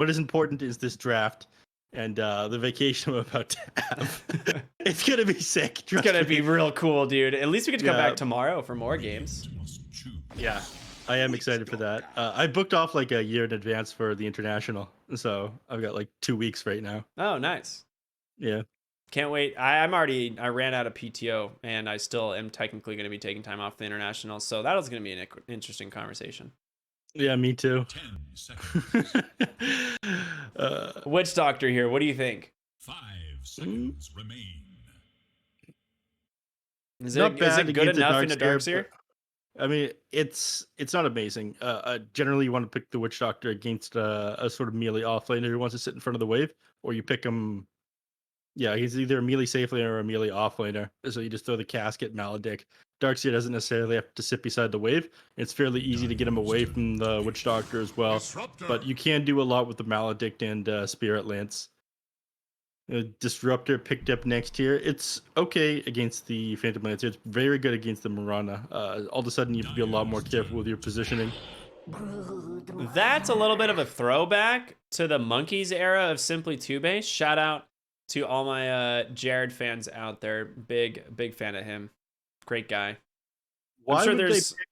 what is important is this draft and the vacation I'm about to have. It's gonna be sick. It's Trust gonna me. be real cool, dude. At least we get to come Yeah. back tomorrow for more games. Yeah, I am excited for that. I booked off like a year in advance for the international, so I've got like 2 weeks right now. Oh, nice. Yeah. Can't wait. I ran out of PTO, and I still am technically going to be taking time off the international, so that was going to be an interesting conversation. Yeah, me too. 10 seconds. Witch Doctor here. What do you think? 5 seconds remain. Is not it bad good against the enough in a Darkseer, Darkseer? I mean, it's not amazing. Generally, you want to pick the Witch Doctor against a sort of melee offlaner who wants to sit in front of the wave, or you pick him. Yeah, he's either a melee safe laner or a melee offlaner. So you just throw the casket, Maledict. Darkseer doesn't necessarily have to sit beside the wave. It's fairly easy to get him away from the Witch Doctor as well. But you can do a lot with the Maledict and Spirit Lance. Disruptor picked up next here. It's okay against the Phantom Lancer. It's very good against the Mirana. All of a sudden, you have to be a lot more careful with your positioning. That's a little bit of a throwback to the Monkeys era of Simply Two-Base. Shout out to all my Jared fans out there. Big fan of him. Great guy. Why I'm sure would there's... they pick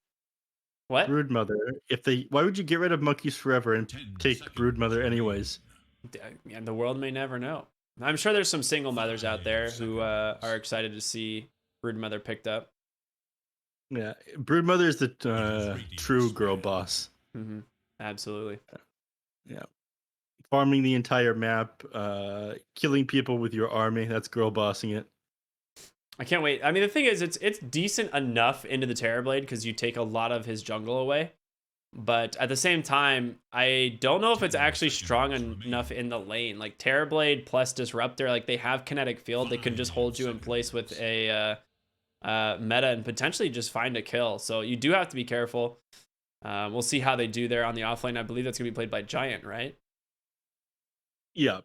What? Broodmother? Why would you get rid of Monkeys forever and take Broodmother anyways? And the world may never know. I'm sure there's some single mothers out there who are excited to see Broodmother picked up. Yeah, Broodmother is the true girl boss. Mm-hmm. Absolutely. Yeah, farming the entire map, killing people with your army. That's girl bossing it. I can't wait. I mean, the thing is, it's decent enough into the Terrorblade because you take a lot of his jungle away. But at the same time, I don't know if it's actually strong enough in the lane. Like Terrorblade plus Disruptor, like they have kinetic field. They can just hold you in place with a meta and potentially just find a kill. So you do have to be careful. We'll see how they do there on the offlane. I believe that's going to be played by Giant, right? Yeah,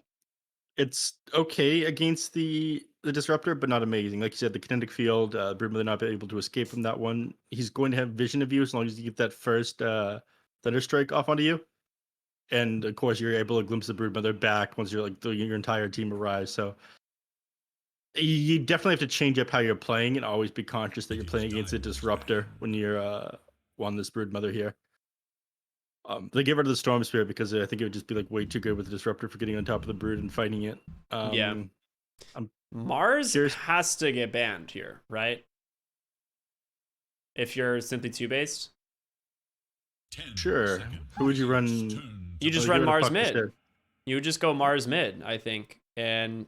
it's okay against the Disruptor, but not amazing. Like you said, the kinetic field, Broodmother not able to escape from that one. He's going to have vision of you as long as you get that first Thunderstrike off onto you. And of course, you're able to glimpse the Broodmother back once you're like your entire team arrives. So you definitely have to change up how you're playing and always be conscious that you're playing against a Disruptor when you're on this Broodmother here. They get rid of the Storm Spirit because I think it would just be like way too good with the Disruptor for getting on top of the Brood and fighting it. Yeah. I'm Mars curious. has to get banned here, right? If you're Simply Two-Based. Sure. Who would you run? You just run Mars mid. You would just go Mars mid, I think, and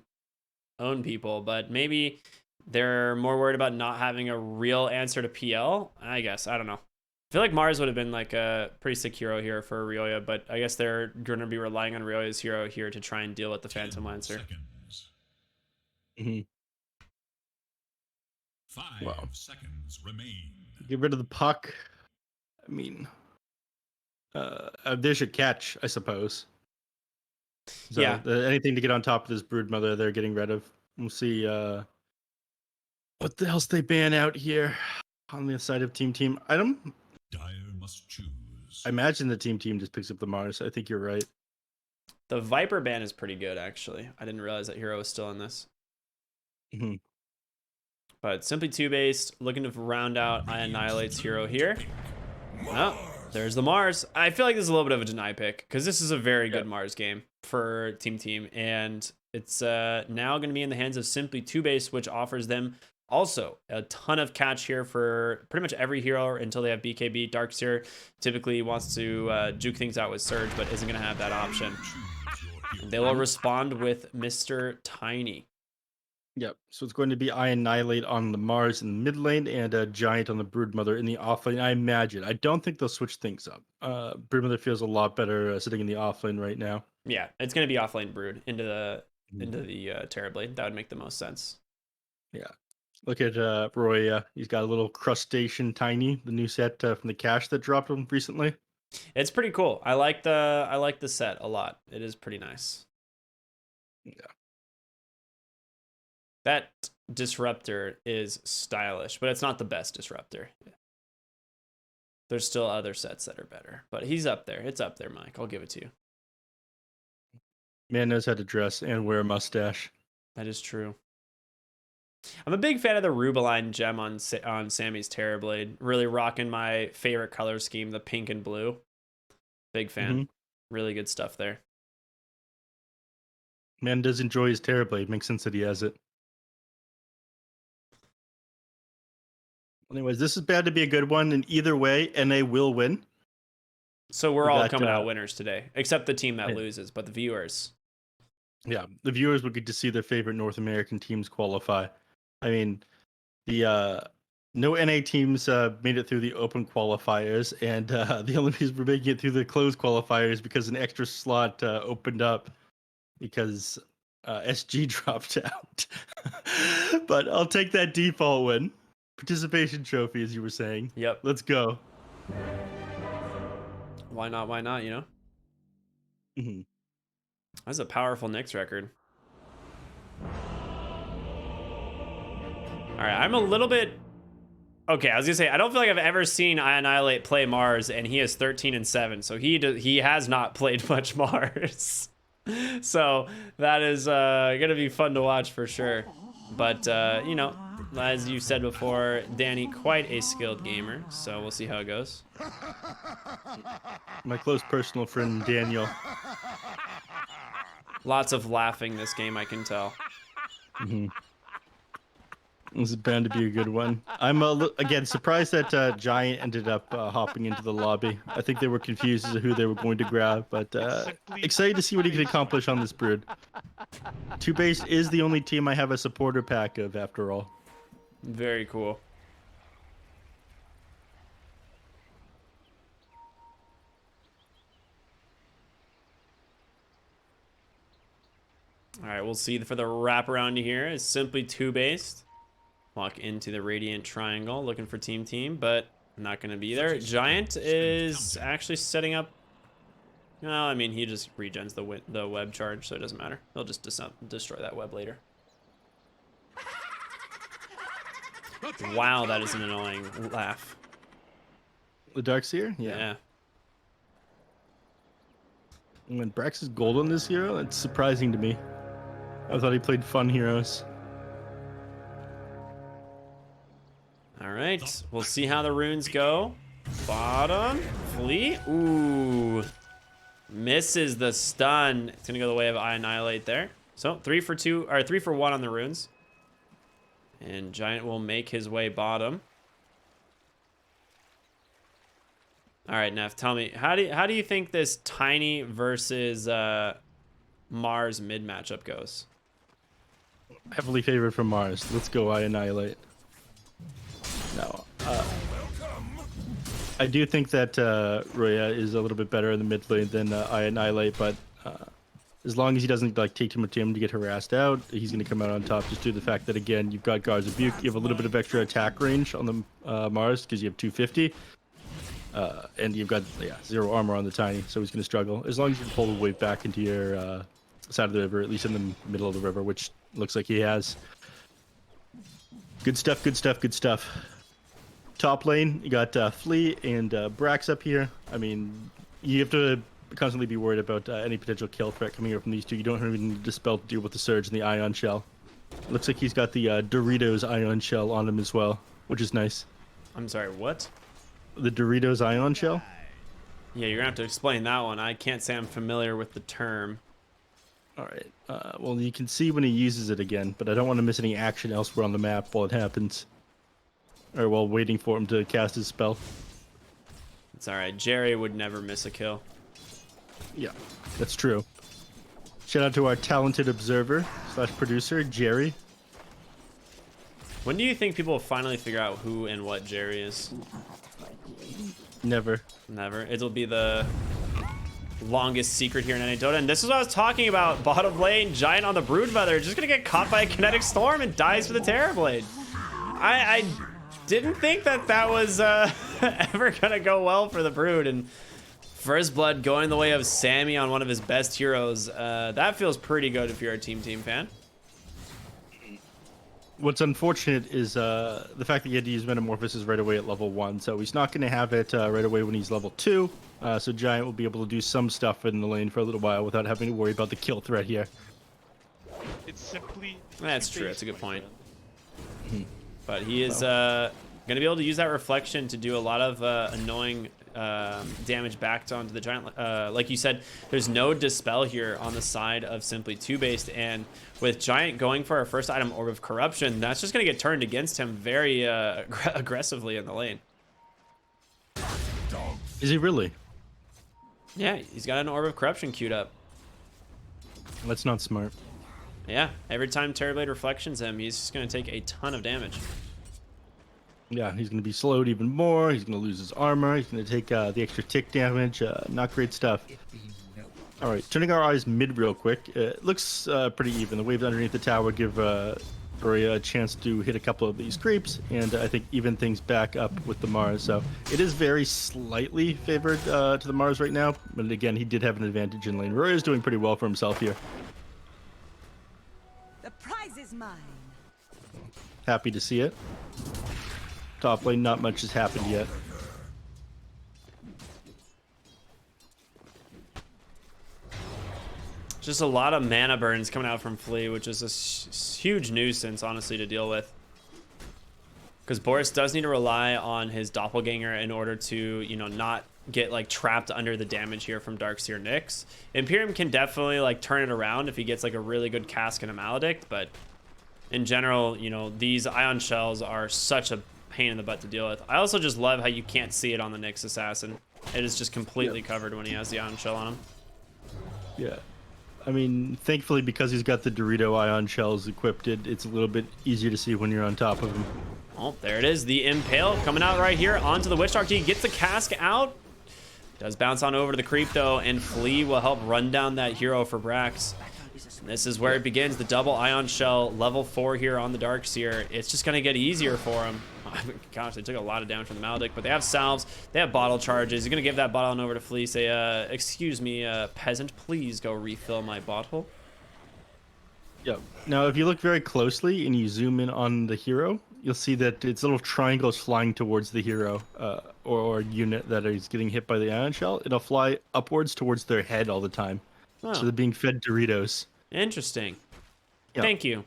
own people. But maybe they're more worried about not having a real answer to PL. I guess. I don't know. I feel like Mars would have been like a pretty sick hero here for Ryoya, but I guess they're going to be relying on Ryoya's hero here to try and deal with the Phantom Lancer. Mm-hmm. 5 seconds remain. Get rid of the puck. I mean, there's your catch, I suppose. So, yeah. Anything to get on top of this Broodmother, they're getting rid of. We'll see what the else they ban out here on the side of TeamTeam. Dire must choose. I imagine the TeamTeam just picks up the Mars. I think you're right. The Viper ban is pretty good, actually. I didn't realize that hero was still in this. Mm-hmm. But Simply Two-Based, looking to round out I Annihilate's hero here. Oh, there's the Mars. I feel like this is a little bit of a deny pick, because this is a very good Mars game for TeamTeam, and it's now going to be in the hands of Simply Two-Based, which offers them also a ton of catch here for pretty much every hero until they have BKB. Darkseer typically wants to juke things out with Surge, but isn't going to have that option. They will respond with Mr. Tiny. Yep. So it's going to be I Annihilate on the Mars in the mid lane and a Giant on the Broodmother in the off lane. I imagine. I don't think they'll switch things up. Broodmother feels a lot better sitting in the off lane right now. Yeah, it's going to be offlane Brood into the Terrorblade. That would make the most sense. Yeah. Look at Roy. He's got a little crustacean Tiny, the new set from the cache that dropped him recently. It's pretty cool. I like the set a lot. It is pretty nice. Yeah. That Disruptor is stylish, but it's not the best Disruptor. There's still other sets that are better, but he's up there. It's up there, Mike. I'll give it to you. Man knows how to dress and wear a mustache. That is true. I'm a big fan of the Rubeline gem on Sammy's Terrorblade. Really rocking my favorite color scheme, the pink and blue. Big fan. Mhm. Really good stuff there. Man does enjoy his Terrorblade. Makes sense that he has it. Anyways, this is bad to be a good one, and either way, NA will win. So we're We all got, coming out winners today, except the team that yeah. loses, but the viewers. Yeah, the viewers will get to see their favorite North American teams qualify. I mean, the no NA teams made it through the open qualifiers, and the only reason we're making it through the closed qualifiers because an extra slot opened up because SG dropped out. But I'll take that default win. Participation trophy, as you were saying. Yep. Let's go. Why not? Why not? You know? hmm That's a powerful Knicks record. All right, I'm a little bit... Okay, I was gonna say, I don't feel like I've ever seen Annihilate play Mars, and he is 13-7, so he has not played much Mars. So that is gonna be fun to watch for sure. But you know, as you said before, Danny, quite a skilled gamer, so we'll see how it goes. My close personal friend Daniel. Lots of laughing this game, I can tell. This is bound to be a good one. I'm again surprised that Giant ended up hopping into the lobby. I think they were confused as to who they were going to grab, but excited to see what he can accomplish on this brood. TOOBASED is the only team I have a supporter pack of, after all. Very cool. All right, we'll see for the wraparound here. It's simply TOOBASED. Walk into the Radiant Triangle, looking for TeamTeam, but not going to be there. Giant is actually setting up... No, I mean, he just regens the web charge, so it doesn't matter. He'll just destroy that web later. Wow, that is an annoying laugh. The Darkseer? Yeah. When Brax is gold on this hero, that's surprising to me. I thought he played fun heroes. All right, we'll see how the runes go. Bottom, Fleet. Ooh. Misses the stun. It's gonna go the way of Annihilate there. So 3 for 2, or 3 for 1 on the runes. And Giant will make his way bottom. All right, Neff, tell me, how do you think this Tiny versus Mars mid matchup goes? Heavily favored from Mars. Let's go, I Annihilate. No. I do think that Roya is a little bit better in the mid lane than I Annihilate, but as long as he doesn't like take too much damage to get harassed out, he's going to come out on top just due to the fact that, again, you've got Guard's Rebuke, you have a little bit of extra attack range on the Mars because you have 250, and you've got 0 armor on the Tiny, so he's going to struggle. As long as you can pull the wave back into your side of the river, at least in the middle of the river, which looks like he has. Good stuff, good stuff, good stuff. Top lane, you got Flea and Brax up here. I mean, you have to constantly be worried about any potential kill threat coming here from these two. You don't even need to Dispel to deal with the Surge and the Ion Shell. Looks like he's got the Doritos Ion Shell on him as well, which is nice. I'm sorry, what? The Doritos Ion Shell? Yeah, you're gonna have to explain that one. I can't say I'm familiar with the term. All right. Well, you can see when he uses it again, but I don't want to miss any action elsewhere on the map while it happens. Or while waiting for him to cast his spell. It's all right. Jerry would never miss a kill. Yeah, that's true. Shout out to our talented observer / producer, Jerry. When do you think people will finally figure out who and what Jerry is? Never. Never. It'll be the longest secret here in NA Dota. And this is what I was talking about. Bottom lane, Giant on the Broodmother, just gonna get caught by a kinetic storm and dies for the Terrorblade. I didn't think that was ever gonna go well for the Brood, and First Blood going the way of Sammy on one of his best heroes. That feels pretty good if you're a TeamTeam fan. What's unfortunate is the fact that he had to use Metamorphosis right away at level 1, so he's not going to have it right away when he's level 2. So Giant will be able to do some stuff in the lane for a little while without having to worry about the kill threat here. It's simply. That's true. That's a good point. But he is Well. going to be able to use that reflection to do a lot of annoying damage back onto the Giant. Like you said, there's no Dispel here on the side of simply 2-based, and with Giant going for our first item, Orb of Corruption, that's just going to get turned against him very aggressively in the lane. Is he really? Yeah, he's got an Orb of Corruption queued up. That's not smart. Yeah, every time Terrorblade reflections him, he's just going to take a ton of damage. Yeah, he's going to be slowed even more. He's going to lose his armor. He's going to take the extra tick damage. Not great stuff. All right, turning our eyes mid real quick. It looks pretty even. The waves underneath the tower give Rory a chance to hit a couple of these creeps, and I think even things back up with the Mars. So it is very slightly favored to the Mars right now. But again, he did have an advantage in lane. Rory is doing pretty well for himself here. The prize is mine. Happy to see it. Top lane, not much has happened yet. Just a lot of mana burns coming out from Flea, which is a huge nuisance, honestly, to deal with. Because Boris does need to rely on his doppelganger in order to, you know, not get like trapped under the damage here from Darkseer Nyx. Imperium can definitely like turn it around if he gets like a really good cask and a maledict, but in general, you know, these ion shells are such a pain in the butt to deal with. I also just love how you can't see it on the Nyx assassin. It is just completely covered when he has the ion shell on him. Yeah. I mean, thankfully, because he's got the Dorito ion shells equipped, it's a little bit easier to see when you're on top of him. Oh, there it is. The Impale coming out right here onto the Witch Doctor. He gets the cask out. Does bounce on over to the creep, though, and Flea will help run down that hero for Brax. This is where it begins. The double ion shell, level 4 here on the Darkseer. It's just going to get easier for him. Gosh, they took a lot of damage from the Maledict, but they have salves. They have bottle charges. He's going to give that bottle on over to Flea. Say, excuse me, peasant, please go refill my bottle. Yeah. Now, if you look very closely and you zoom in on the hero, you'll see that its little triangle is flying towards the hero or unit that is getting hit by the ion shell. It'll fly upwards towards their head all the time. Oh. So they're being fed Doritos. Interesting. Yeah. Thank you.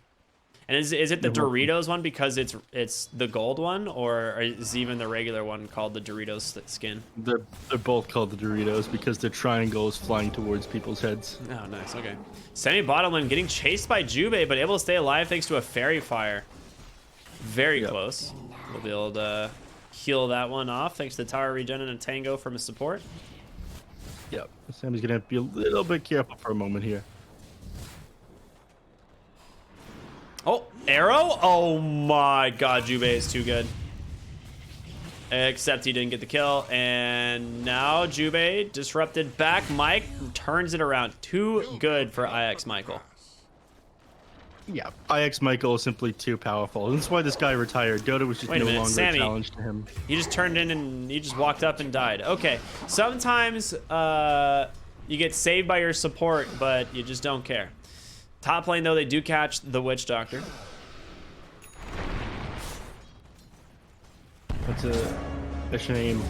And is it the You're welcome. Doritos one because it's the gold one, or is even the regular one called the Doritos skin? They're both called the Doritos because the triangle is flying towards people's heads. Oh, nice. Okay. Semi bottom lane getting chased by Jubei, but able to stay alive thanks to a fairy fire. Very Yep. close. We'll be able to heal that one off thanks to the tower regen and a tango from his support. Yep. Sammy's gonna have to be a little bit careful for a moment here. Oh, arrow? Oh my god, Jubei is too good. Except he didn't get the kill. And now Jubei disrupted back. Mike turns it around. Too good for IX Michael. Yeah. IX Michael is simply too powerful. That's why this guy retired. Dota was just Wait a no minute, longer Sammy. a challenge to him. He just turned in and he just walked up and died. Okay, sometimes you get saved by your support, but you just don't care. Top lane, though, they do catch the Witch Doctor. That's a shame.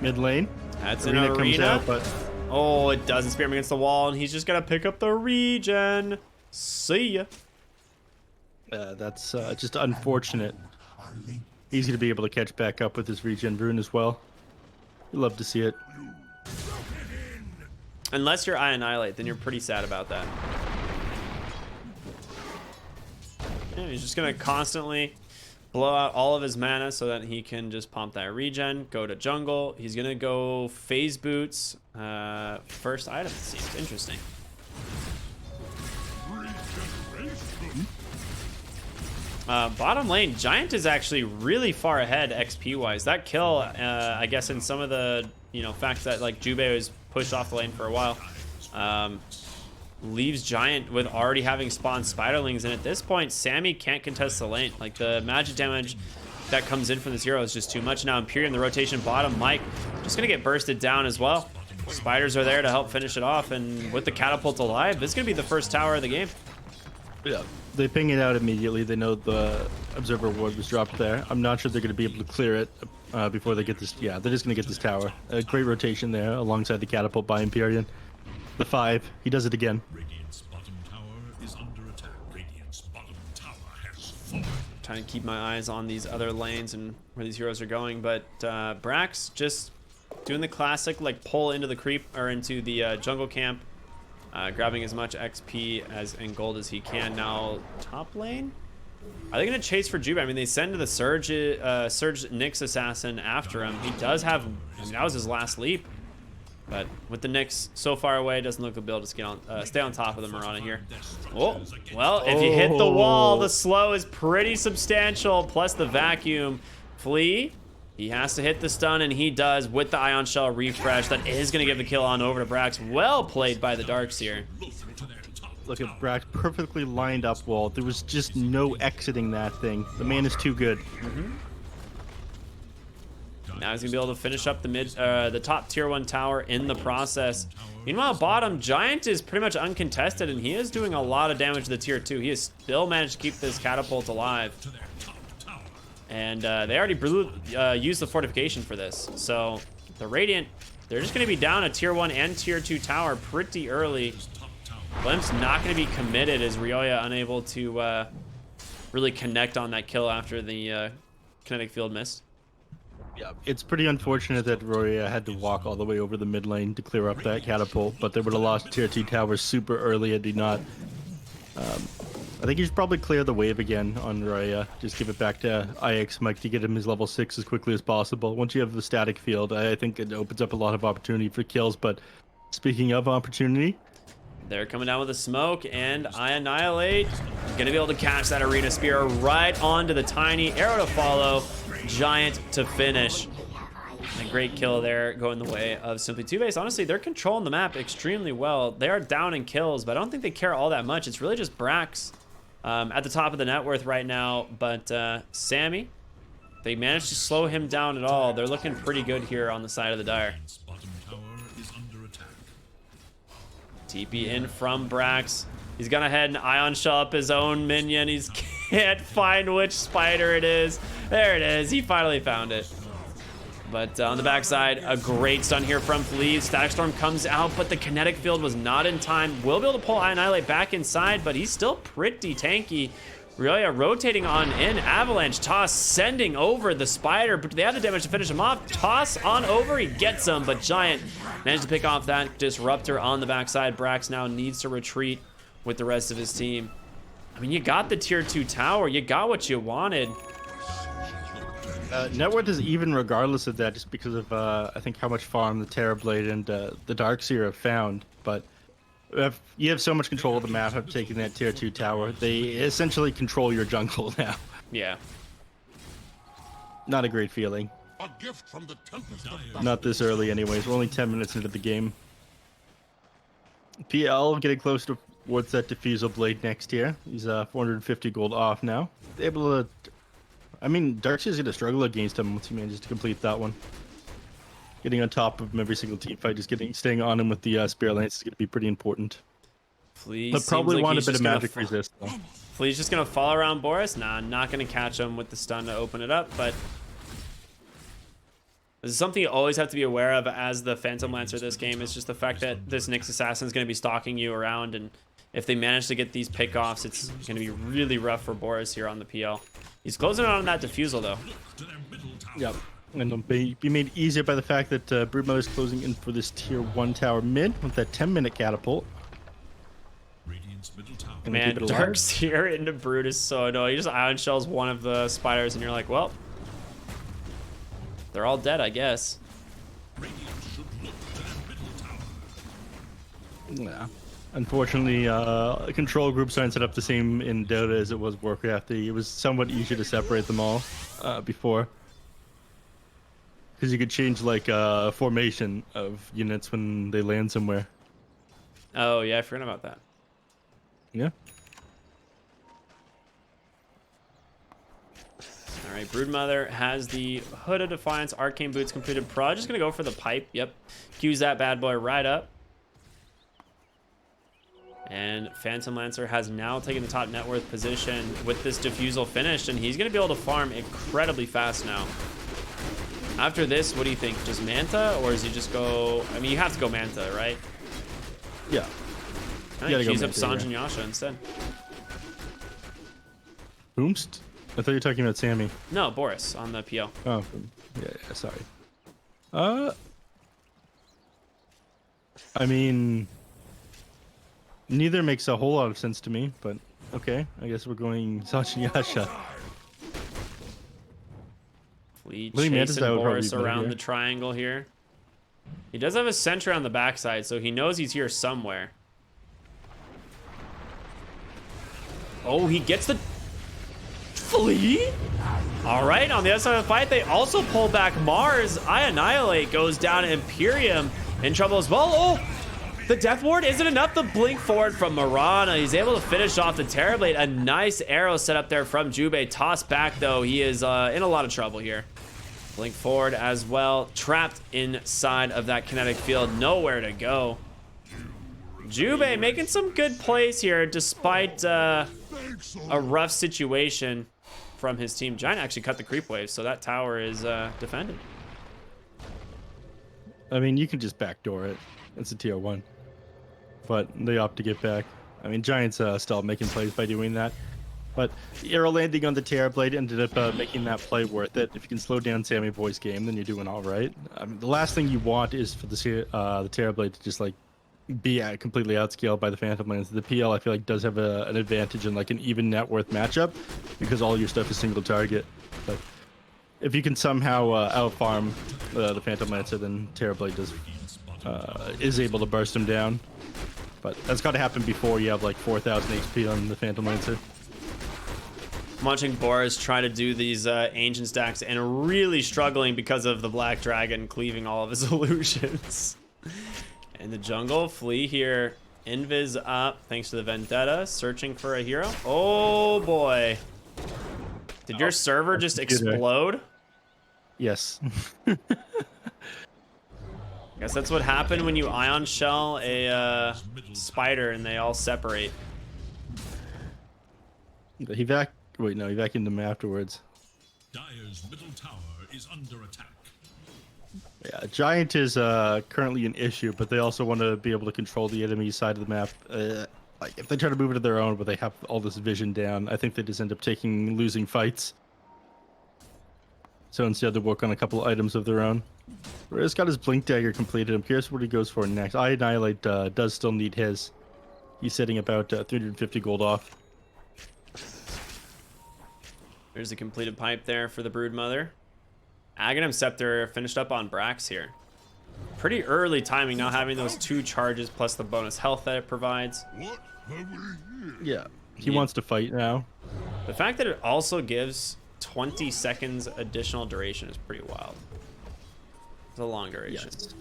Mid lane. That's an Arena comes arena. out, but Oh, it doesn't spear him against the wall, and he's just gonna pick up the regen. See ya. that's just unfortunate. He's going to be able to catch back up with his regen rune as well. You'd love to see it. Unless you're Annihilate, then you're pretty sad about that. Yeah, he's just gonna constantly blow out all of his mana so that he can just pump that regen, go to jungle. He's gonna go phase boots. First item, it seems interesting. Bottom lane, Giant is actually really far ahead XP wise. That kill, I guess, in some of the fact that like Jubei was pushed off the lane for a while, leaves Giant with already having spawned Spiderlings, and at this point, Sammy can't contest the lane. Like the magic damage that comes in from this hero is just too much. Now Imperium, the rotation bottom, Mike just gonna get bursted down as well. Spiders are there to help finish it off, and with the catapult alive, this is gonna be the first tower of the game. Yeah, they ping it out immediately. They know the observer ward was dropped there. I'm not sure they're going to be able to clear it before they get this. Yeah, they're just going to get this tower. A great rotation there alongside the catapult by Empyrean. The 5, he does it again. Radiant's bottom tower is under attack. Radiant's bottom tower has fallen. Trying to keep my eyes on these other lanes and where these heroes are going, but Brax just doing the classic like pull into the creep or into the jungle camp, grabbing as much XP and gold as he can. Now top lane, are they gonna chase for Juba? I mean, they send the Surge Nyx assassin after him. He does have, I mean, that was his last leap, but with the Nyx so far away, doesn't look like they'll be able to get on, stay on top of the Mirana here. Oh, well, if you hit the wall, the slow is pretty substantial, plus the vacuum. Flea, he has to hit the stun, and he does with the Ion Shell refresh. That is going to give the kill on over to Brax. Well played by the Darks here. Look at Brax, perfectly lined up wall. There was just no exiting that thing. The man is too good. Now he's gonna be able to finish up the top tier 1 tower in the process. Meanwhile, bottom Giant is pretty much uncontested, and he is doing a lot of damage to the tier 2. He has still managed to keep this catapult alive. And they already used the fortification for this. So the Radiant, they're just gonna be down a tier 1 and tier 2 tower pretty early. Blimp's not gonna be committed as Ryoya unable to really connect on that kill after the kinetic field missed. Yeah, it's pretty unfortunate that Roya had to walk all the way over the mid lane to clear up that catapult, but they would have lost tier 2 towers super early had he not. I think he should probably clear the wave again on Roya. Just give it back to IX Mike to get him his level 6 as quickly as possible. Once you have the static field, I think it opens up a lot of opportunity for kills, but speaking of opportunity, they're coming down with a smoke, and I Annihilate. Gonna be able to catch that Arena Spear right onto the tiny arrow to follow. Giant to finish. And a great kill there going the way of Simply TOOBASED. Honestly, they're controlling the map extremely well. They are down in kills, but I don't think they care all that much. It's really just Brax at the top of the net worth right now. But Sammy, they managed to slow him down at all. They're looking pretty good here on the side of the Dire. Radiant's bottom tower is under attack. TP in from Brax. He's gonna head and Ion Shell up his own minion. He can't find which spider it is. There it is. He finally found it. But on the backside, a great stun here from Flea. Static Storm comes out, but the kinetic field was not in time. Will be able to pull Annihilate back inside, but he's still pretty tanky. Ryoya rotating on in. Avalanche Toss sending over the spider, but they have the damage to finish him off. Toss on over, he gets him, but Giant managed to pick off that Disruptor on the backside. Brax now needs to retreat with the rest of his team. I mean, you got the tier 2 tower. You got what you wanted. net worth is even regardless of that, just because of I think how much farm the Terrorblade and the Darkseer have found. But if you have so much control of the map of taking that tier 2 tower, they essentially control your jungle now. Yeah. Not a great feeling. A gift from the Tempest of Not this early anyways. We're only 10 minutes into the game. PL getting close towards that Diffusal Blade next year. He's 450 gold off now. Able to... I mean, Darkseer's going to struggle against him once he manages to complete that one. Getting on top of him every single team fight, just staying on him with the Spear Lance is going to be pretty important. Flea But probably seems like want a he's bit of just gonna magic resist, though. Flea's just gonna fall around Boris. Nah, not gonna catch him with the stun to open it up, but this is something you always have to be aware of as the Phantom Lancer this game. Is just the fact that this Nyx Assassin is gonna be stalking you around, and if they manage to get these pickoffs, it's gonna be really rough for Boris here on the PL. He's closing on that Diffusal though. Yep. And it'll be made easier by the fact that Broodmother's closing in for this tier 1 tower mid with that 10-minute catapult. Radiant's middle tower. Gonna Man, keep it alive. Darkseer into Brood is so annoying. He just Ion Shells one of the spiders, and you're like, well, they're all dead, I guess. Radiant should look to their middle tower. Yeah. Unfortunately, control groups aren't set up the same in Dota as it was Warcraft. It was somewhat easier to separate them all before. Because you could change like formation of units when they land somewhere. Oh yeah, I forgot about that. Yeah. All right, Broodmother has the Hood of Defiance, Arcane Boots completed. Probably just gonna go for the pipe. Yep, cues that bad boy right up. And Phantom Lancer has now taken the top net worth position with this Diffusal finished, and he's going to be able to farm incredibly fast now. After this, what do you think? Just Manta, or does he just go... I mean, you have to go Manta, right? Yeah. I think he's up Sanj and Yasha instead. Boomst? I thought you were talking about Sammy. No, Boris on the PL. Oh, yeah, sorry. I mean, neither makes a whole lot of sense to me, but okay. I guess we're going Sanj and Yasha. Lee Mantis, chasing that would probably Boris be better around here. the triangle here. He does have a sentry on the backside, so he knows he's here somewhere. Oh, he gets the Flea? All right, on the other side of the fight, they also pull back Mars. I Annihilate goes down. Imperium in trouble as well. Oh, the Death Ward isn't enough to blink forward from Marana. He's able to finish off the Terrorblade. A nice arrow set up there from Jubei. Tossed back, though. He is in a lot of trouble here. Blink forward as well. Trapped inside of that kinetic field. Nowhere to go. Jubei making some good plays here despite a rough situation from his team. Giant actually cut the creep wave, so that tower is defended. I mean, you can just backdoor it. It's a tier 1. But they opt to get back. I mean, Giants still making plays by doing that. But arrow landing on the Terrorblade ended up making that play worth it. If you can slow down Sammy Boy's game, then you're doing all right. I mean, the last thing you want is for the Terrorblade to just like be completely outscaled by the Phantom Lancer. The PL, I feel like, does have an advantage in like an even net worth matchup because all your stuff is single target. But if you can somehow out farm the Phantom Lancer, then Terrorblade is able to burst him down. But that's got to happen before you have like 4,000 HP on the Phantom Lancer. I'm watching Boris try to do these ancient stacks and really struggling because of the Black Dragon cleaving all of his illusions. In the jungle, Flea here, invis up thanks to the Vendetta, searching for a hero. Oh boy. Did your server just explode? Yes. Guess that's what happened when you ion shell a spider and they all separate. He vacuumed them afterwards. Dire's middle tower is under attack. Yeah, Giant is currently an issue, but they also want to be able to control the enemy side of the map. Like if they try to move it to their own, but they have all this vision down, I think they just end up losing fights. So instead, they work on a couple items of their own. Riz got his Blink Dagger completed. I'm curious what he goes for next. I Annihilate does still need his. He's sitting about 350 gold off. There's a completed pipe there for the Broodmother. Aghanim Scepter finished up on Brax here. Pretty early timing, now having those 2 charges plus the bonus health that it provides. What have we here? Yeah, he wants to fight now. The fact that it also gives 20 seconds additional duration is pretty wild. It's a long duration. Yes.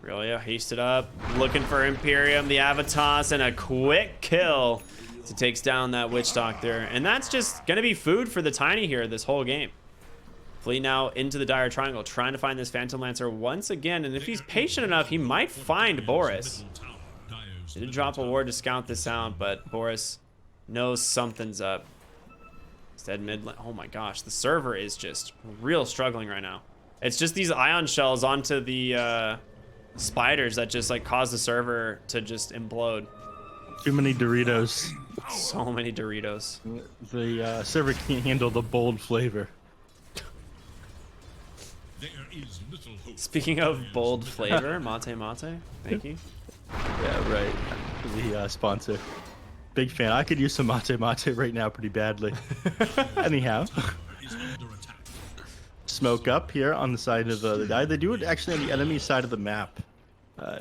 Aurelia hasted up, looking for Imperium, the Avatos, and a quick kill to takes down that Witch Doctor. And that's just going to be food for the Tiny here this whole game. Flea now into the Dire Triangle, trying to find this Phantom Lancer once again. And if he's patient enough, he might find Boris. He did drop a ward to scout this out, but Boris knows something's up. Instead, oh my gosh, the server is just real struggling right now. It's just these ion shells onto the spiders that just like cause the server to just implode. Too many Doritos. So many Doritos. The server can't handle the bold flavor. There is little hope. Speaking of bold flavor, Mate Mate, thank you. Yeah, right. The sponsor. Big fan. I could use some Mate Mate right now pretty badly. Anyhow. Is under attack. Smoke up here on the side of the die. They do it actually on the enemy side of the map.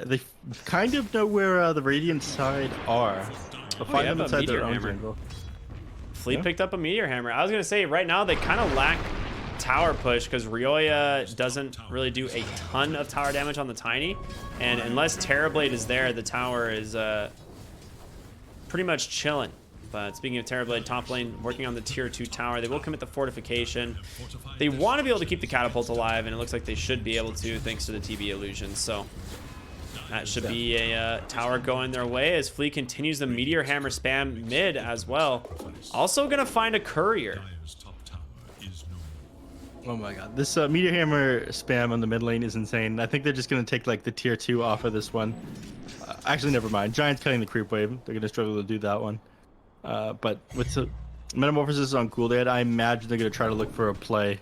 They kind of know where the Radiant side are. They'll find yeah, them but inside their Meteor own Hammer. jungle. Fleet Yeah. picked up a Meteor Hammer. I was going to say, right now, they kind of lack tower push because Ryoya doesn't really do a ton of tower damage on the Tiny. And unless Terrorblade is there, the tower is pretty much chilling. But speaking of Terrorblade, top lane working on the tier 2 tower. They will commit the fortification. They want to be able to keep the catapult alive, and it looks like they should be able to thanks to the TB illusions. So That should be a tower going their way as Flea continues the Meteor Hammer spam mid as well. Also gonna find a courier. Dire's top tower is no more. Oh my god, this Meteor Hammer spam on the mid lane is insane. I think they're just gonna take like the tier 2 off of this one. Actually, never mind. Giant's cutting the creep wave. They're gonna struggle to do that one. But with the Metamorphosis on cooldown, I imagine they're gonna try to look for a play,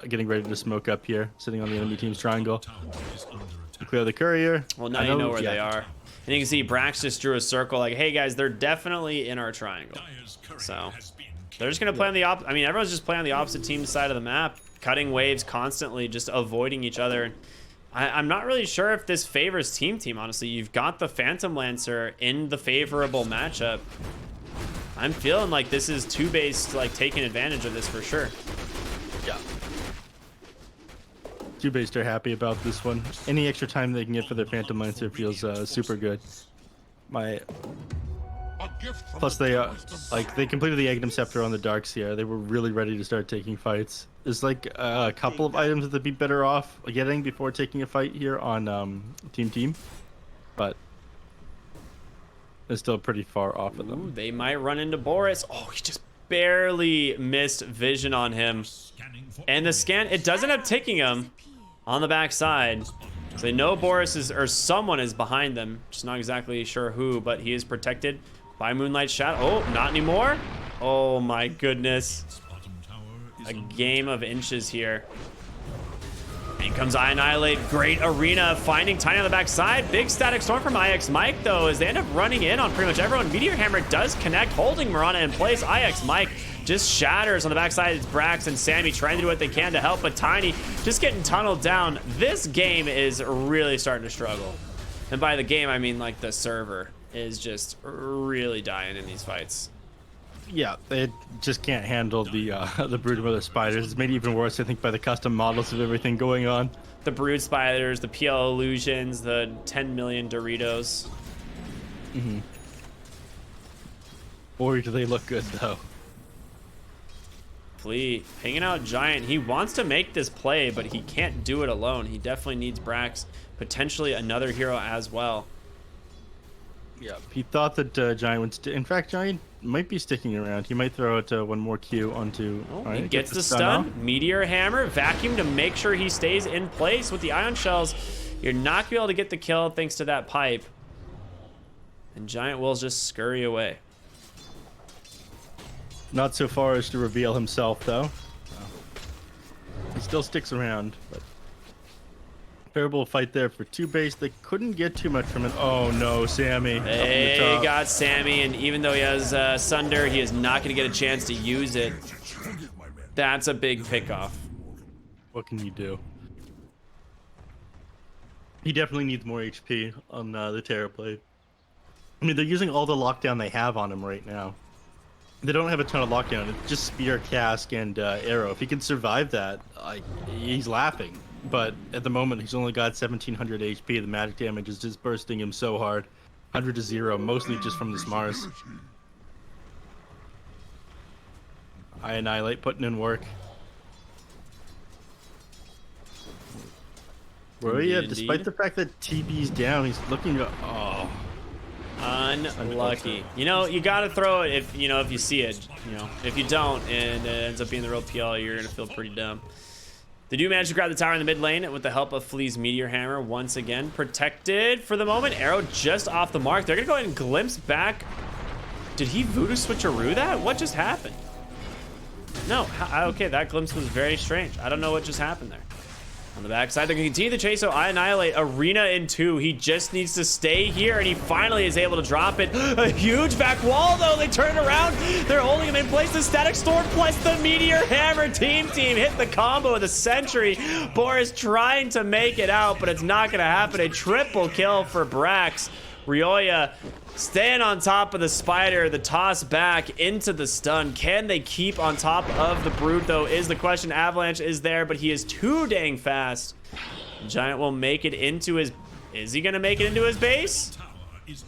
getting ready to smoke up here, sitting on the enemy team's triangle. Tower is under attack. Clear the courier. Well, now you know where they are. And you can see Brax just drew a circle like, hey guys, they're definitely in our triangle. Dire's courier So has been they're just gonna play on the I mean, everyone's just playing on the opposite team side of the map, cutting waves constantly, just avoiding each other. I'm not really sure if this favors TeamTeam, honestly. You've got the Phantom Lancer in the favorable matchup. I'm feeling like this is TOOBASED like taking advantage of this for sure. Yeah. TOOBASED are happy about this one. Any extra time they can get for their Phantom Lancer feels super good. A gift from Plus the they gods like they completed the Aghanim Scepter on the Darks here. They were really ready to start taking fights. There's like a couple of items that they'd be better off getting before taking a fight here on TeamTeam, but they're still pretty far off of them. Ooh, they might run into Boris. Oh, he just barely missed vision on him. scanning for And the scan, it doesn't have ticking him on the backside. So they know Boris is, or someone is behind them. Just not exactly sure who, but he is protected by Moonlight Shadow. Oh, not anymore. Oh my goodness. bottom tower is A under game of inches here. In comes Annihilate. Great arena. Finding Tiny on the backside. Big static storm from IX Mike, though, as they end up running in on pretty much everyone. Meteor Hammer does connect, holding Mirana in place. IX Mike just shatters on the backside. It's Brax and Sammy trying to do what they can to help, but Tiny just getting tunneled down. This game is really starting to struggle. And by the game, I mean like the server is just really dying in these fights. Yeah, they just can't handle the Broodmother spiders. It's made even worse, I think, by the custom models of everything going on. The Brood Spiders, the PL Illusions, the 10 million Doritos. Boy, do they look good though. Flea hanging out Giant. He wants to make this play, but he can't do it alone. He definitely needs Brax, potentially another hero as well. Yeah, he thought that Giant would. In fact, Giant might be sticking around. He might throw out one more Q onto. Oh, Alright, he gets the off. stun. Meteor Hammer, vacuum to make sure he stays in place with the Ion Shells. You're not gonna be able to get the kill thanks to that pipe. And Giant will just scurry away. Not so far as to reveal himself, though. He still sticks around, but terrible fight there for TOOBASED. They couldn't get too much from it. Oh no, Sammy. They got Sammy, and even though he has Sunder, he is not going to get a chance to use it. That's a big pickoff. What can you do? He definitely needs more HP on the Terrorblade. I mean, they're using all the lockdown they have on him right now. They don't have a ton of lockdown. It's just Spear, Cask, and Arrow. If he can survive that, he's laughing. But at the moment, he's only got 1700 HP. The magic damage is just bursting him so hard. 100 to 0, mostly just from this Mars. I Annihilate, putting in work. Well, yeah, Indeed, despite the fact that TB's down, he's looking to... Oh. Unlucky. You know, you gotta throw it if you see it. You know, if you don't and it ends up being the real PL, you're gonna feel pretty dumb. They do manage to grab the tower in the mid lane with the help of Flea's Meteor Hammer once again. Protected for the moment. Arrow just off the mark. They're gonna go ahead and glimpse back. Did he voodoo switcheroo that? What just happened? No, okay, that glimpse was very strange. I don't know what just happened there. On the backside, they're going to continue the chase, so I Annihilate. Arena in 2. He just needs to stay here, and he finally is able to drop it. A huge back wall, though. They turn it around. They're holding him in place. The Static Storm plus the Meteor Hammer. TeamTeam hit the combo with a Sentry. Boris trying to make it out, but it's not going to happen. A triple kill for Brax. Ryoya staying on top of the spider, the toss back into the stun. Can they keep on top of the Brood, though, is the question. Avalanche is there, but he is too dang fast. Giant will make it into his... Is he going to make it into his base?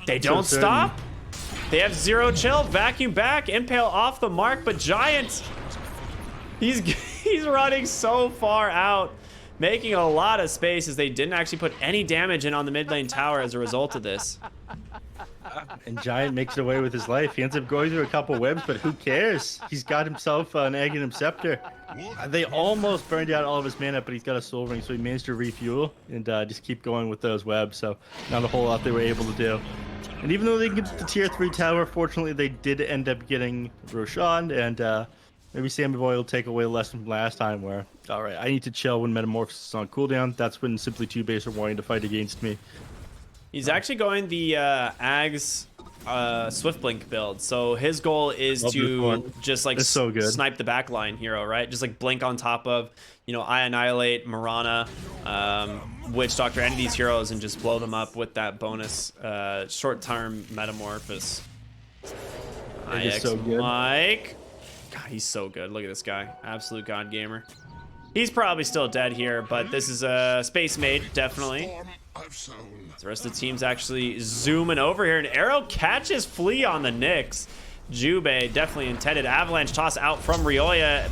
They don't stop. They have 0 chill. Vacuum back. Impale off the mark, but Giant... He's running so far out. making a lot of space as they didn't actually put any damage in on the mid lane tower as a result of this. And Giant makes it away with his life. He ends up going through a couple webs, but who cares? He's got himself an Aghanim Scepter. They almost burned out all of his mana, but he's got a Soul Ring, so he managed to refuel and just keep going with those webs. So not a whole lot they were able to do. And even though they get the tier 3 tower, fortunately they did end up getting Roshan, and maybe Sammy Boy will take away the lesson from last time where, all right, I need to chill when Metamorphosis is on cooldown. That's when Simply 2-base are wanting to fight against me. He's actually going the Ags Swift Blink build. So his goal is to just like snipe the backline hero, right? Just like blink on top of, you know, I Annihilate, Marana, Witch Doctor, any of these heroes and just blow them up with that bonus short-term Metamorphosis. IX so good. Mike. God, he's so good. Look at this guy. Absolute god gamer. He's probably still dead here, but this is a Space Maid, definitely. The rest of the team's actually zooming over here. An arrow catches Flea on the Nyx. Jubei definitely intended. Avalanche toss out from Ryoya.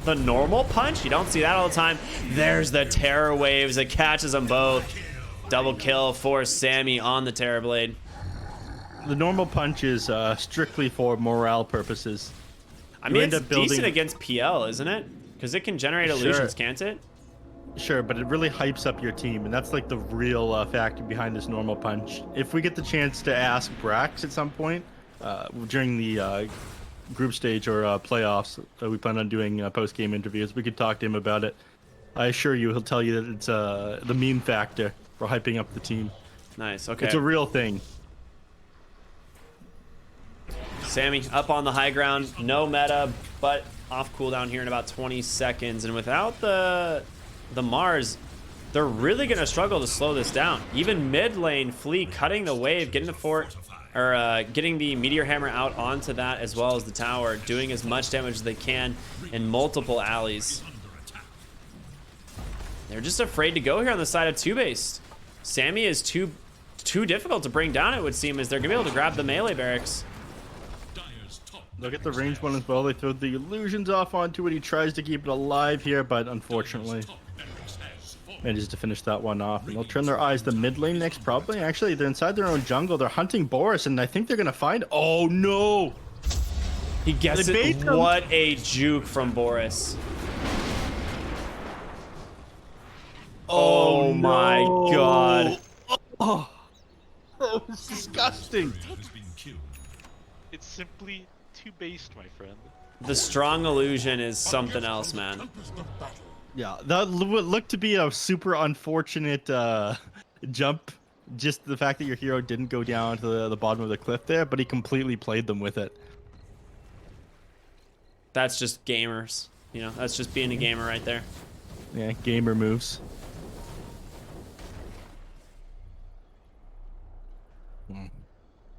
The normal punch? You don't see that all the time. There's the Terror Waves. It catches them both. Double kill for Sammy on the Terror Blade. The normal punch is strictly for morale purposes. I mean, it's decent against PL, isn't it? Because it can generate illusions, can't it? Sure, but it really hypes up your team, and that's like the real factor behind this normal punch. If we get the chance to ask Brax at some point during the group stage or playoffs, we plan on doing post-game interviews, we could talk to him about it. I assure you, he'll tell you that it's the meme factor for hyping up the team. Nice, okay. It's a real thing. Sammy up on the high ground, no meta, but off cooldown here in about 20 seconds. And without the Mars, they're really going to struggle to slow this down. Even mid lane, Flea cutting the wave, getting the fort, or getting the Meteor Hammer out onto that as well as the tower, doing as much damage as they can in multiple alleys. They're just afraid to go here on the side of 2-based. Sammy is too difficult to bring down, it would seem, as they're going to be able to grab the melee barracks. They'll get the range one as well. They throw the illusions off onto it. He tries to keep it alive here, but unfortunately manages to finish that one off. And they'll turn their eyes to mid lane next, probably. Actually, they're inside their own jungle. They're hunting Boris, and I think they're going to find... Oh, no! He gets it. What a juke from Boris. Oh my god. Oh, that was disgusting. It's simply too based, my friend. The strong illusion is something else, man. Yeah, that looked to be a super unfortunate jump. Just the fact that your hero didn't go down to the bottom of the cliff there, but he completely played them with it. That's just gamers. You know, that's just being a gamer right there. Yeah, gamer moves.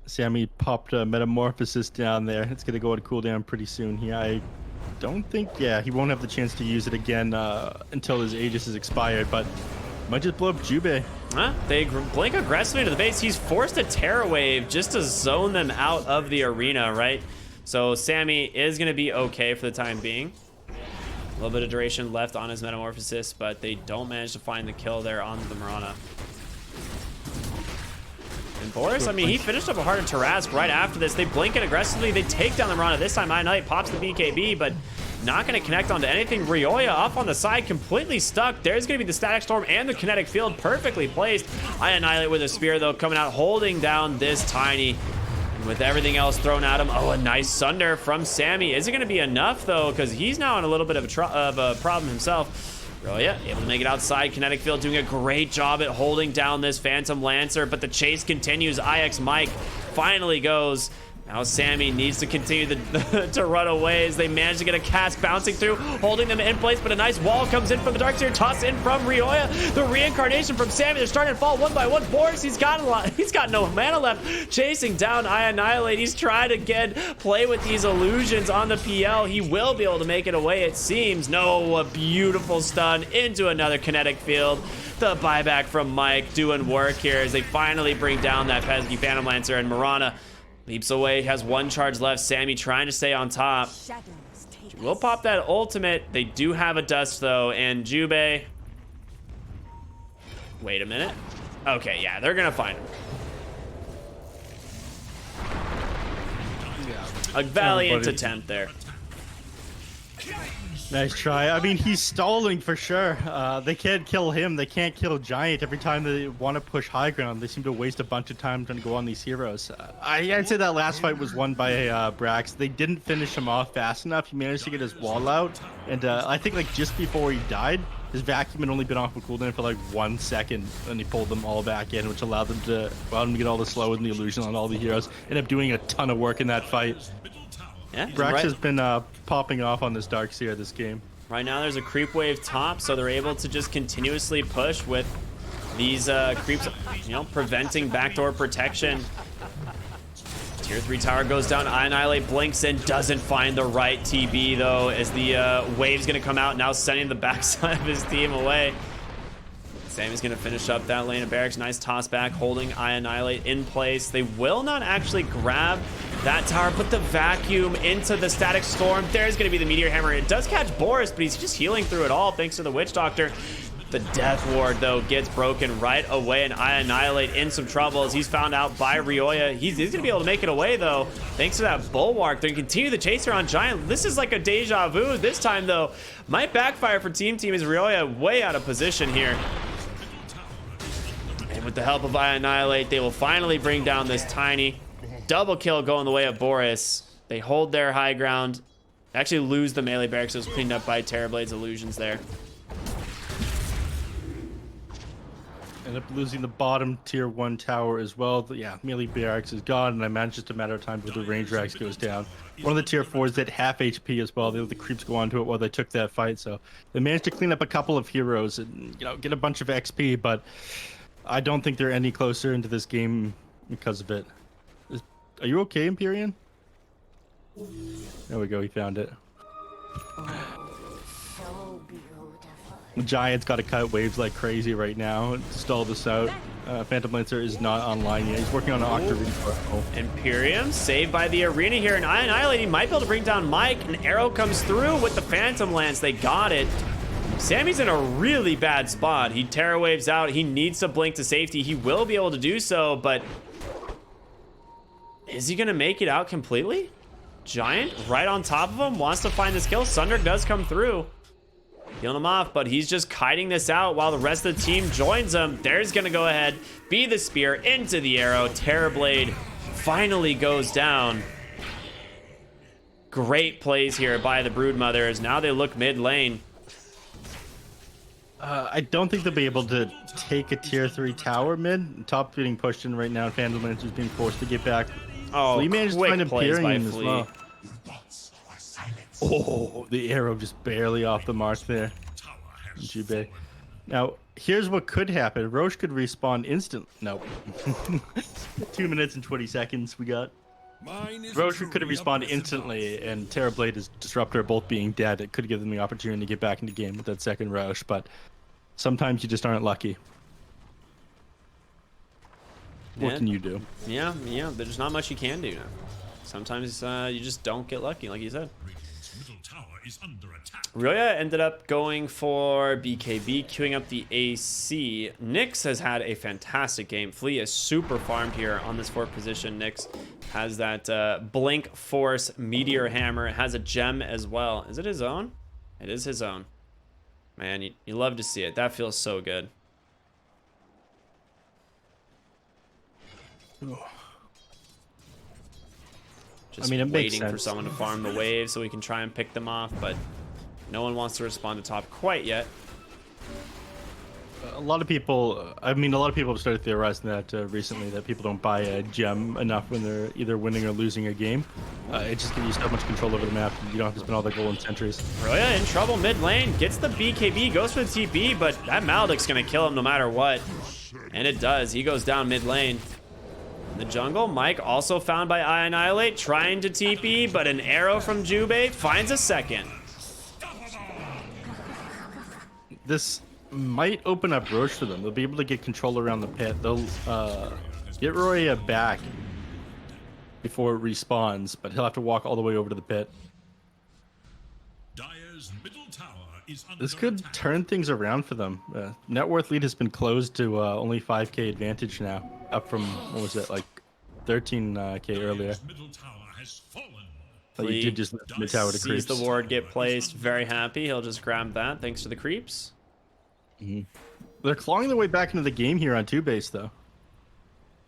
Sammy popped a Metamorphosis down there. It's going to go on cooldown pretty soon. Yeah, I don't think... Yeah, he won't have the chance to use it again until his Aegis is expired, but might just blow up Jubei. Huh? They blink aggressively to the base. He's forced a Terror Wave just to zone them out of the arena, right? So Sammy is going to be okay for the time being. A little bit of duration left on his Metamorphosis, but they don't manage to find the kill there on the Marana. And Boris, I mean, he finished up a Heart of Tarask right after this. They blink it aggressively. They take down the Marana. This time, Knight pops the BKB, but not going to connect onto anything. Ryoya up on the side, completely stuck. There's going to be the Static Storm and the Kinetic Field perfectly placed. I Annihilate with a Spear, though, coming out, holding down this Tiny. And with everything else thrown at him, oh, a nice Sunder from Sammy. Is it going to be enough, though? Because he's now in a little bit of a problem himself. Ryoya able to make it outside. Kinetic Field doing a great job at holding down this Phantom Lancer, but the chase continues. IX Mike finally goes. Now Sammy needs to continue to run away as they manage to get a cast bouncing through, holding them in place, but a nice wall comes in from the Darkseer, toss in from Ryoya. The reincarnation from Sammy, they're starting to fall one by one. Boris, he's got no mana left, chasing down I Annihilate. He's trying to play with these illusions on the PL. He will be able to make it away, it seems. No, a beautiful stun into another Kinetic Field. The buyback from Mike doing work here as they finally bring down that pesky Phantom Lancer, and Marana leaps away, has one charge left. Sammy trying to stay on top. Will pop that ultimate. They do have a dust, though, and Jubei Wait a minute. Okay, yeah, they're gonna find him. A valiant buddy. attempt there. Nice try. I mean, he's stalling for sure. They can't kill him. They can't kill Giant. Every time they want to push high ground, they seem to waste a bunch of time trying to go on these heroes. I'd say that last fight was won by Brax. They didn't finish him off fast enough. He managed to get his wall out, and I think like just before he died, his vacuum had only been off of cooldown for like 1 second, and he pulled them all back in, which allowed him to get all the slow and the illusion on all the heroes. Ended up doing a ton of work in that fight. Yeah, Brax has been popping off on this Dark Seer this game. Right now there's a creep wave top, so they're able to just continuously push with these creeps, you know, preventing backdoor protection. Tier 3 tower goes down. Annihilate blinks in, doesn't find the right TB though, as the wave's gonna come out, now sending the backside of his team away. Sammy's gonna finish up that lane of barracks. Nice toss back, holding Annihilate in place. They will not actually grab that tower, put the vacuum into the static storm. There's gonna be the meteor hammer. It does catch Boris, but he's just healing through it all thanks to the witch doctor. The death ward though gets broken right away, and Annihilate in some trouble as he's found out by Ryoya. He's gonna be able to make it away though, thanks to that bulwark. They continue the chaser on Giant. This is like a deja vu. This time though, might backfire for TeamTeam as Ryoya way out of position here. And with the help of Annihilate, they will finally bring down this tiny double kill going the way of Boris. They hold their high ground. Actually lose the melee barracks. It was cleaned up by Terrorblade's illusions there. End up losing the bottom tier 1 tower as well. Yeah, melee barracks is gone, and I managed just a matter of time before the range racks goes down. One of the tier 4s at half HP as well. They let the creeps go onto it while they took that fight, so they managed to clean up a couple of heroes and, you know, get a bunch of XP, but I don't think they're any closer into this game because of it. Are you okay, Empyrean? There we go, he found it. The Giant's got to cut waves like crazy right now to stall this out. Phantom Lancer is not online yet. He's working on an Octarine. Imperium saved by the arena here, and Annihilate, he might be able to bring down Mike. An arrow comes through with the Phantom Lance. They got it. Sammy's in a really bad spot. He Terror Waves out. He needs to blink to safety. He will be able to do so, but is he going to make it out completely? Giant right on top of him, wants to find this kill. Sunder does come through, healing him off, but he's just kiting this out while the rest of the team joins him. There's going to go ahead, be the spear into the arrow. Terrorblade finally goes down. Great plays here by the Broodmothers. Now they look mid lane. I don't think they'll be able to take a tier 3 tower mid. Top getting pushed in right now. Phantom Lancer's being forced to get back. Oh, Flea managed to quick find plays by Empyrean as Flea. well. Oh, the arrow just barely off the mark there. Jubei. Now, here's what could happen. Roche could respawn instant. No. 2 minutes and 20 seconds we got. Roche could have respawned instantly, and Terrorblade and Disruptor both being dead. It could give them the opportunity to get back into game with that second Roche, but sometimes you just aren't lucky. What can you do? Yeah, there's not much you can do now. Sometimes you just don't get lucky, like you said. Ryoya ended up going for BKB, queuing up the AC. Nyx has had a fantastic game. Flea is super farmed here on this 4th position. Nyx has that Blink Force Meteor Hammer. It has a gem as well. Is it his own? It is his own. Man, you love to see it. That feels so good. Just it makes waiting for sense. someone to farm the wave so we can try and pick them off, but no one wants to respond to top quite yet. A lot of people have started theorizing that recently, that people don't buy a gem enough when they're either winning or losing a game. It just gives you so much control over the map. You don't have to spend all the golden sentries. Ryoya in trouble mid lane, gets the BKB, goes for the TP, but that Maledict's gonna kill him no matter what. And it does. He goes down mid lane. In the jungle, Mike also found by Annihilate, trying to TP, but an arrow from Jubei finds a second. This might open up Roche for them. They'll be able to get control around the pit. They'll get Ryoya back before it respawns, but he'll have to walk all the way over to the pit. Dire's middle tower is under This could attack. turn things around for them. Net worth lead has been closed to only 5k advantage now, up from, what was it, like 13k earlier. Dire's middle tower has fallen. But you did just lose mid tower to Sees the creeps. ward get placed. Very happy. He'll just grab that thanks to the creeps. They're clawing their way back into the game here on 2-base, though.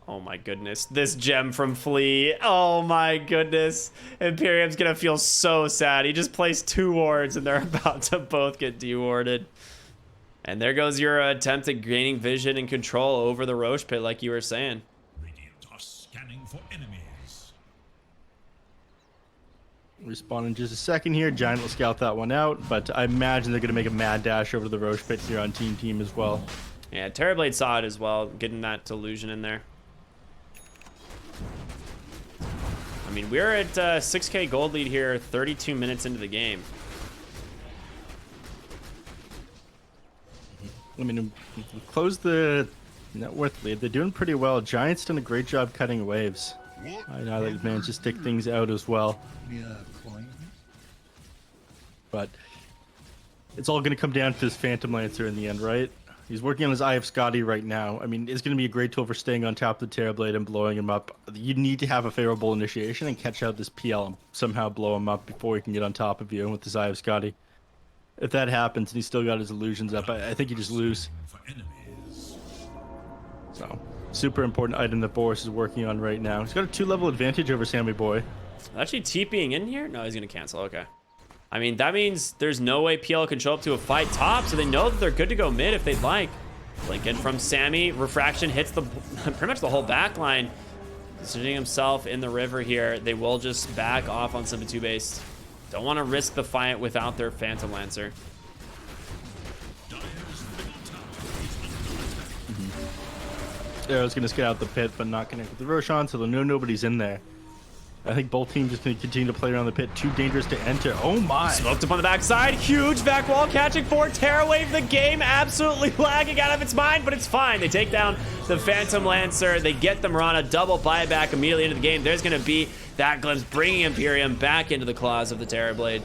Oh my goodness. This gem from Flea. Oh my goodness. Imperium's gonna feel so sad. He just placed 2 wards and they're about to both get dewarded. And there goes your attempt at gaining vision and control over the Roche pit, like you were saying. Radiant are scanning for enemies. Respawn in just a second here. Giant will scout that one out, but I imagine they're going to make a mad dash over to the Roche pit here on TeamTeam as well. Yeah, Terrorblade saw it as well, getting that delusion in there. I mean, we're at 6k gold lead here, 32 minutes into the game. I mean, close the net worth lead. They're doing pretty well. Giant's done a great job cutting waves. I know they managed to stick things out as well. But it's all going to come down to this Phantom Lancer in the end, right? He's working on his Eye of Scotty right now. I mean, it's going to be a great tool for staying on top of the Terrorblade and blowing him up. You need to have a favorable initiation and catch out this PL and somehow blow him up before he can get on top of you with his Eye of Scotty. If that happens and he's still got his illusions up, I think you just lose. For enemies. So, super important item that Boris is working on right now. He's got a 2-level advantage over Sammy Boy. Actually, TPing in here? No, he's going to cancel. Okay. I mean, that means there's no way PL can show up to a fight top, so they know that they're good to go mid if they'd like. Blink in from Sammy. Refraction hits the pretty much the whole back line. Positioning himself in the river here. They will just back off on some 2-base. Don't want to risk the fight without their Phantom Lancer. Dire's middle tower is under attack. Arrow's going to skate out the pit, but not connect with the Roshan, so they'll know nobody's in there. I think both teams just going to continue to play around the pit. Too dangerous to enter. Oh my! Smoked up on the backside. Huge back wall catching 4. Terror Wave. The game absolutely lagging out of its mind, but it's fine. They take down the Phantom Lancer. They get them on a double buyback immediately into the game. There's going to be that glimpse, bringing Imperium back into the claws of the Terrorblade.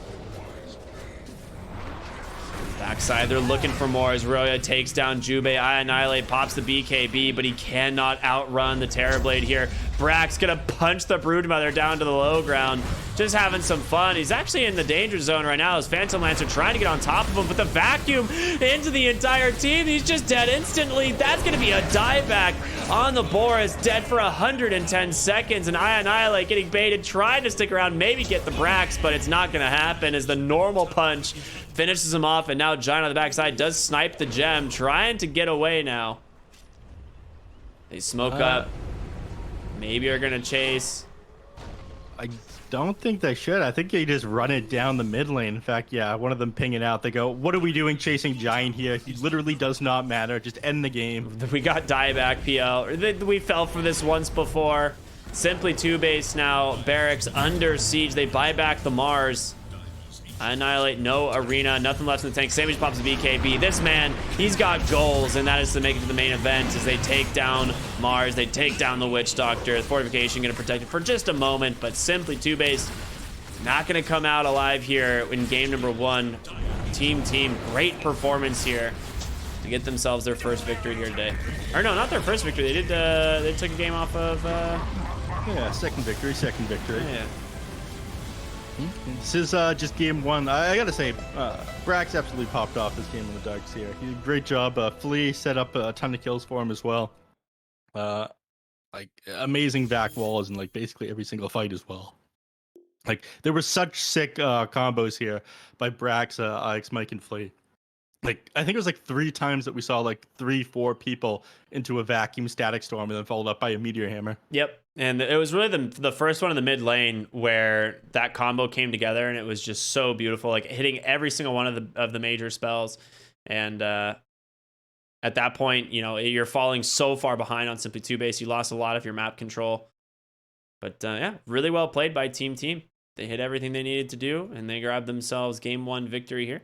Backside, they're looking for more as Roya takes down Jube. I Annihilate, pops the BKB, but he cannot outrun the Terrorblade here. Brack's gonna punch the Broodmother down to the low ground. Just having some fun. He's actually in the danger zone right now as Phantom Lancer trying to get on top of him, but the vacuum into the entire team. He's just dead instantly. That's gonna be a dieback on the Boris. Dead for 110 seconds, and I Annihilate getting baited, trying to stick around, maybe get the Brax, but it's not gonna happen as the normal punch finishes him off, and now Giant on the backside does snipe the gem, trying to get away now. They smoke up. Maybe are gonna chase. I don't think they should. I think they just run it down the mid lane. In fact, yeah, one of them ping it out. They go, what are we doing chasing Giant here? He literally does not matter. Just end the game. We got dieback PL. We fell for this once before. Simply 2-base now. Barracks under siege. They buy back the Mars. Annihilate, no arena, nothing left in the tank. Sammy pops the BKB. This man, he's got goals, and that is to make it to the main event as they take down Mars. They take down the Witch Doctor. The fortification going to protect it for just a moment, but Simply 2-base not going to come out alive here in game number 1. TeamTeam, great performance here to get themselves their first victory here today. Or no, not their first victory. They took a game off of. Yeah, second victory. Yeah. This is just game 1. I gotta say, Brax absolutely popped off this game in the darks here. He did a great job. Flea set up a ton of kills for him as well. Like amazing back walls in like basically every single fight as well. Like there were such sick combos here by Brax, Ix, Mike, and Flea. Like I think it was like 3 times that we saw like 3-4 people into a vacuum static storm and then followed up by a meteor hammer. Yep. And it was really the first one in the mid lane where that combo came together, and it was just so beautiful, like hitting every single one of the major spells. And at that point, you know, you're falling so far behind on Simply 2-base. You lost a lot of your map control. But yeah, really well played by TeamTeam. They hit everything they needed to do, and they grabbed themselves game 1 victory here.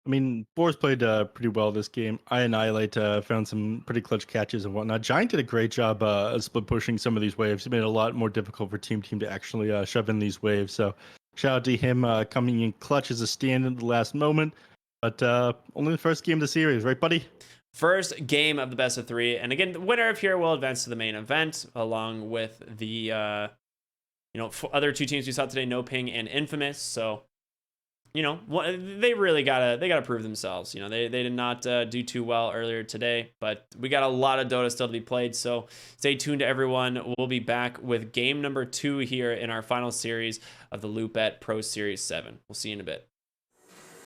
I mean, Boris played pretty well this game. I Annihilate found some pretty clutch catches and whatnot. Giant did a great job split pushing some of these waves. It made it a lot more difficult for TeamTeam to actually shove in these waves. So Shout out to him coming in clutch as a stand in the last moment. But only the first game of the series, right, buddy? First game of the best of 3. And again, the winner of here will advance to the main event along with the other 2 teams we saw today, No Ping and Infamous. So, they really gotta prove themselves. They did not do too well earlier today, but we got a lot of Dota still to be played. So stay tuned, everyone. We'll be back with game number 2 here in our final series of the Loopet Pro Series 7. We'll see you in a bit.